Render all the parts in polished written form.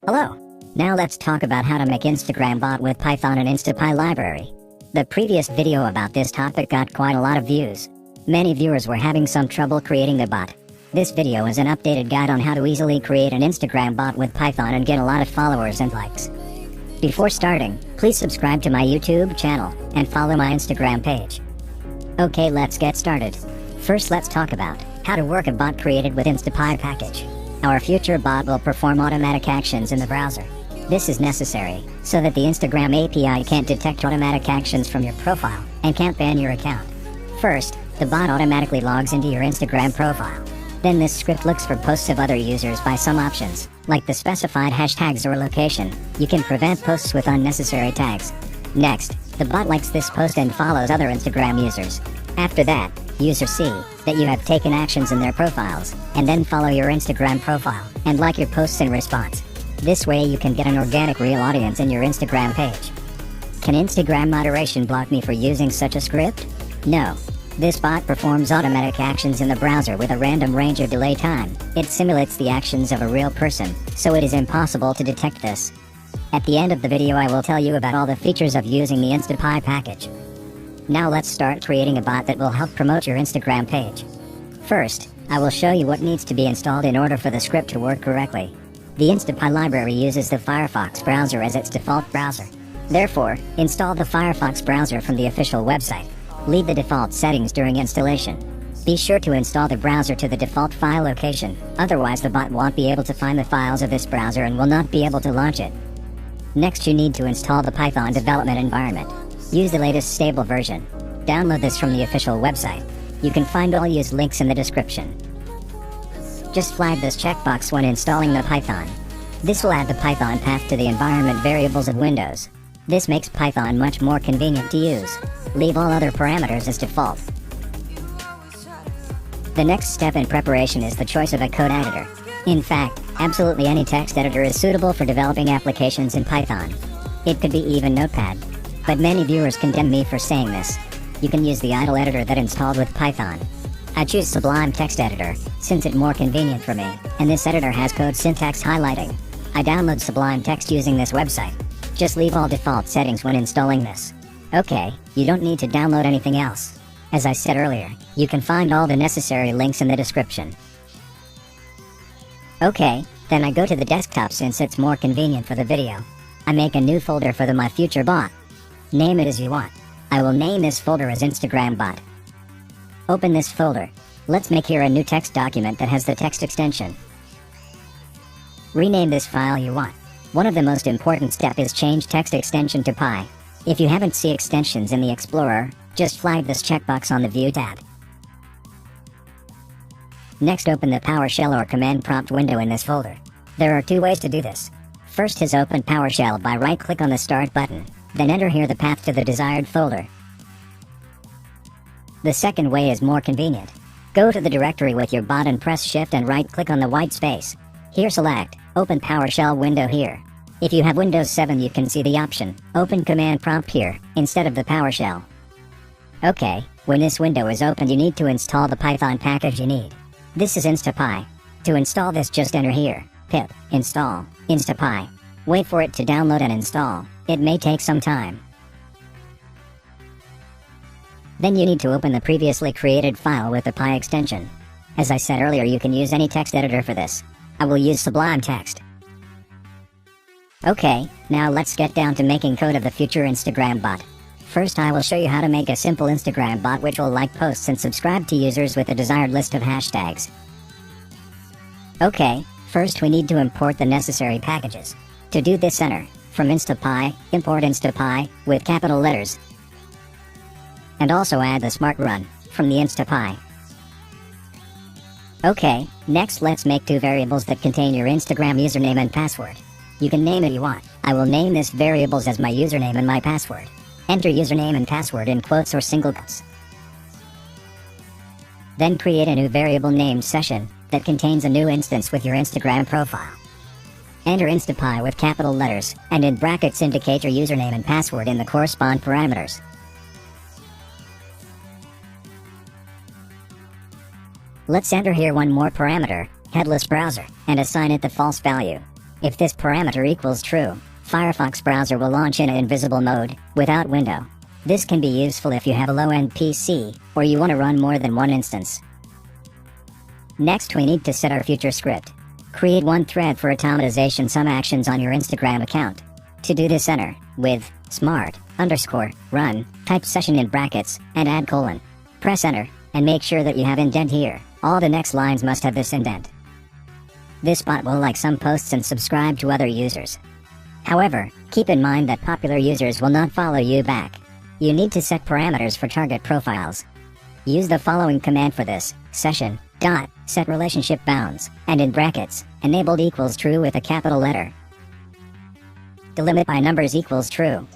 Hello! Now let's talk about how to make Instagram bot with Python and InstaPy library. The previous video about this topic got quite a lot of views. Many viewers were having some trouble creating the bot. This video is an updated guide on how to easily create an Instagram bot with Python and get a lot of followers and likes. Before starting, please subscribe to my YouTube channel and follow my Instagram page. Okay, let's get started. First, let's talk about how to work a bot created with InstaPy package. Our future bot will perform automatic actions in the browser. This is necessary so that the Instagram API can't detect automatic actions from your profile and can't ban your account. First, the bot automatically logs into your Instagram profile. Then this script looks for posts of other users by some options, like the specified hashtags or location. You can prevent posts with unnecessary tags. Next, the bot likes this post and follows other Instagram users. After that, users see that you have taken actions in their profiles, and then follow your Instagram profile and like your posts in response. This way you can get an organic real audience in your Instagram page. Can Instagram moderation block me for using such a script? No. This bot performs automatic actions in the browser with a random range of delay time. It simulates the actions of a real person, so it is impossible to detect this. At the end of the video I will tell you about all the features of using the InstaPy package. Now let's start creating a bot that will help promote your Instagram page. First, I will show you what needs to be installed in order for the script to work correctly. The InstaPy library uses the Firefox browser as its default browser. Therefore, install the Firefox browser from the official website. Leave the default settings during installation. Be sure to install the browser to the default file location, otherwise the bot won't be able to find the files of this browser and will not be able to launch it. Next, you need to install the Python development environment. Use the latest stable version. Download this from the official website. You can find all used links in the description. Just flag this checkbox when installing the Python. This will add the Python path to the environment variables of Windows. This makes Python much more convenient to use. Leave all other parameters as default. The next step in preparation is the choice of a code editor. In fact, absolutely any text editor is suitable for developing applications in Python. It could be even Notepad. But many viewers condemn me for saying this. You can use the idle editor that installed with Python. I choose Sublime Text Editor, since it's more convenient for me, and this editor has code syntax highlighting. I download Sublime Text using this website. Just leave all default settings when installing this. Okay, you don't need to download anything else. As I said earlier, you can find all the necessary links in the description. Okay, then I go to the desktop since it's more convenient for the video. I make a new folder for my future bot. Name it as you want. I will name this folder as Instagram bot. Open this folder. Let's make here a new text document that has the text extension. Rename this file you want. One of the most important steps is change text extension to Py. If you haven't seen extensions in the Explorer, just flag this checkbox on the View tab. Next, open the PowerShell or command prompt window in this folder. There are two ways to do this. First is open PowerShell by right-click on the Start button. Then enter here the path to the desired folder. The second way is more convenient. Go to the directory with your bot and press Shift and right-click on the white space. Here select Open PowerShell window here. If you have Windows 7 you can see the option Open Command Prompt here, instead of the PowerShell. Okay, when this window is opened you need to install the Python package you need. This is InstaPy. To install this just enter here, pip, install, InstaPy. Wait for it to download and install. It may take some time. Then you need to open the previously created file with the Py extension. As I said earlier, you can use any text editor for this. I will use Sublime Text. Okay, now let's get down to making code of the future Instagram bot. First I will show you how to make a simple Instagram bot which will like posts and subscribe to users with a desired list of hashtags. Okay, first we need to import the necessary packages. To do this, enter from InstaPy, import InstaPy with capital letters. And also add the smart run from the InstaPy. Okay, next let's make two variables that contain your Instagram username and password. You can name it you want. I will name this variables as my username and my password. Enter username and password in quotes or single quotes. Then create a new variable named session that contains a new instance with your Instagram profile. Enter InstaPy with capital letters, and in brackets indicate your username and password in the corresponding parameters. Let's enter here one more parameter, headless browser, and assign it the false value. If this parameter equals true, Firefox browser will launch in an invisible mode, without window. This can be useful if you have a low-end PC, or you want to run more than one instance. Next, we need to set our future script. Create one thread for automatization some actions on your Instagram account. To do this, enter with smart_run, type session in brackets, and add colon. Press enter, and make sure that you have indent here. All the next lines must have this indent. This bot will like some posts and subscribe to other users. However, keep in mind that popular users will not follow you back. You need to set parameters for target profiles. Use the following command for this: session.set relationship bounds, and in brackets, enabled equals true with a capital letter. Delimit by numbers equals true.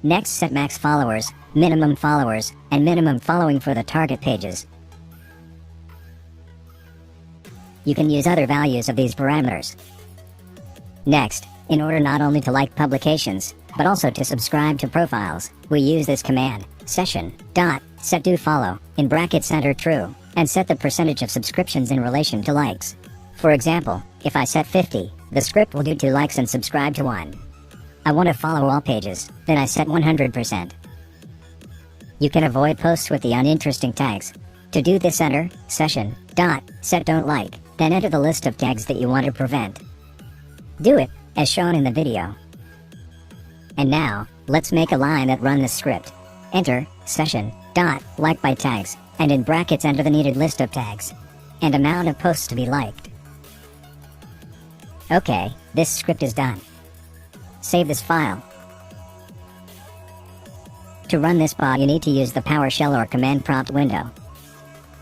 Next, set max followers, minimum followers, and minimum following for the target pages. You can use other values of these parameters. Next, in order not only to like publications, but also to subscribe to profiles, we use this command, session.setDoFollow, in brackets enter true, and set the percentage of subscriptions in relation to likes. For example, if I set 50, the script will do 2 likes and subscribe to 1. I want to follow all pages, then I set 100%. You can avoid posts with the uninteresting tags. To do this, enter session.setDon'tLike, then enter the list of tags that you want to prevent. Do it, as shown in the video. And now, let's make a line that run this script. Enter session.like by tags, and in brackets enter the needed list of tags, and amount of posts to be liked. Okay, this script is done. Save this file. To run this bot, you need to use the PowerShell or command prompt window.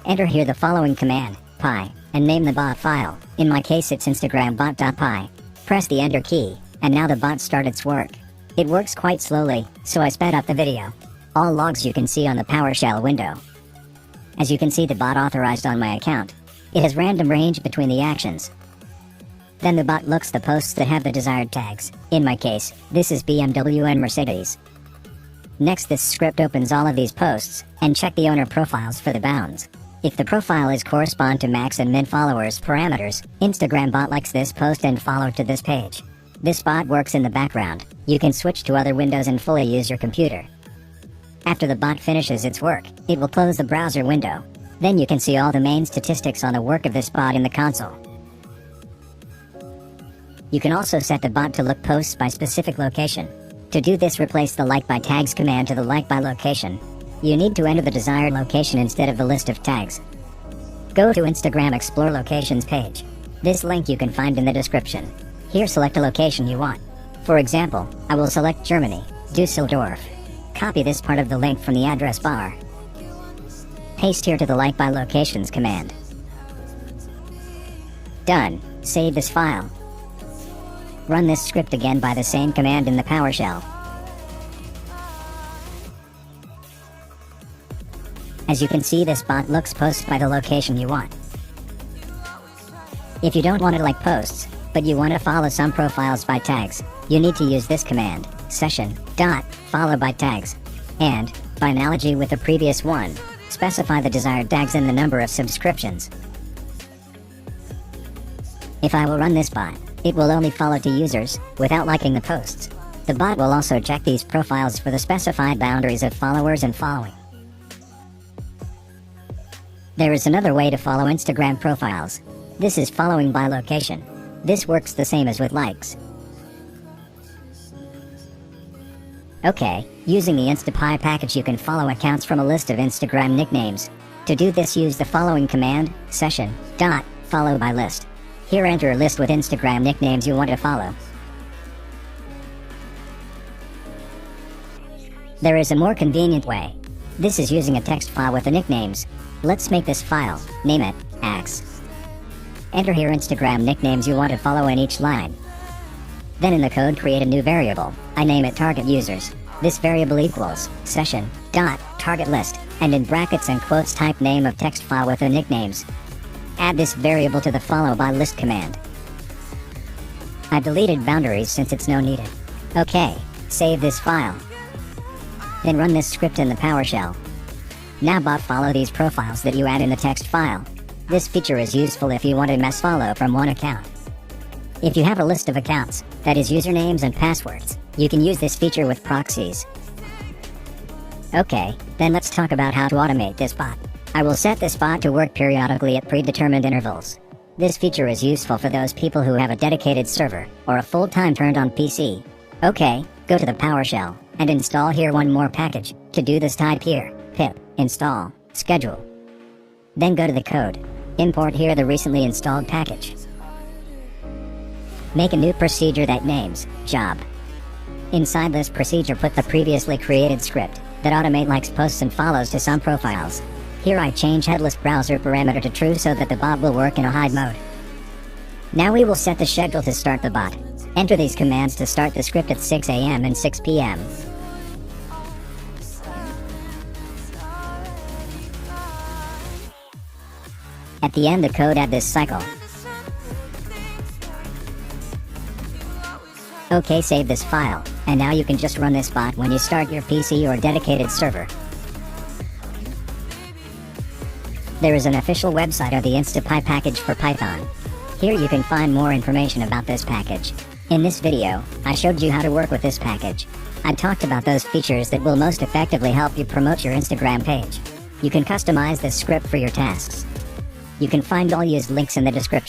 Enter here the following command, py, and name the bot file. In my case it's instagrambot.py. Press the enter key, and now the bot started its work. It works quite slowly, so I sped up the video. All logs you can see on the PowerShell window. As you can see, the bot authorized on my account. It has random range between the actions. Then the bot looks the posts that have the desired tags. In my case, this is BMW and Mercedes. Next, this script opens all of these posts, and check the owner profiles for the bounds. If the profile is correspond to max and min followers parameters, Instagram bot likes this post and follow to this page. This bot works in the background. You can switch to other windows and fully use your computer. After the bot finishes its work, it will close the browser window. Then you can see all the main statistics on the work of this bot in the console. You can also set the bot to look posts by specific location. To do this, replace the like by tags command to the like by location. You need to enter the desired location instead of the list of tags. Go to Instagram Explore Locations page. This link you can find in the description. Here select a location you want. For example, I will select Germany, Dusseldorf. Copy this part of the link from the address bar. Paste here to the like by locations command. Done. Save this file. Run this script again by the same command in the PowerShell. As you can see, this bot looks posts by the location you want. If you don't want to like posts, but you want to follow some profiles by tags, you need to use this command, session.follow by tags. And, by analogy with the previous one, specify the desired tags and the number of subscriptions. If I will run this bot, it will only follow to users, without liking the posts. The bot will also check these profiles for the specified boundaries of followers and following. There is another way to follow Instagram profiles. This is following by location. This works the same as with likes. Okay, using the InstaPy package you can follow accounts from a list of Instagram nicknames. To do this, use the following command, session.follow by list. Here enter a list with Instagram nicknames you want to follow. There is a more convenient way. This is using a text file with the nicknames. Let's make this file, name it, Axe. Enter here Instagram nicknames you want to follow in each line. Then in the code create a new variable, I name it target users. This variable equals session.targetlist, and in brackets and quotes type name of text file with the nicknames. Add this variable to the follow by list command. I've deleted boundaries since it's no needed. Okay, save this file. Then run this script in the PowerShell. Now bot follow these profiles that you add in the text file. This feature is useful if you want to mass follow from one account. If you have a list of accounts, that is usernames and passwords, you can use this feature with proxies. Okay, then let's talk about how to automate this bot. I will set this bot to work periodically at predetermined intervals. This feature is useful for those people who have a dedicated server, or a full-time turned-on PC. Okay, go to the PowerShell, and install here one more package. To do this, type here, pip, install, schedule. Then go to the code. Import here the recently installed package. Make a new procedure that names, job. Inside this procedure put the previously created script, that automate likes, posts and follows to some profiles. Here I change headless browser parameter to true so that the bot will work in a hide mode. Now we will set the schedule to start the bot. Enter these commands to start the script at 6 AM and 6 PM. At the end the code add this cycle. Okay, save this file, and now you can just run this bot when you start your PC or dedicated server. There is an official website of the InstaPy package for Python. Here you can find more information about this package. In this video, I showed you how to work with this package. I talked about those features that will most effectively help you promote your Instagram page. You can customize this script for your tasks. You can find all used links in the description.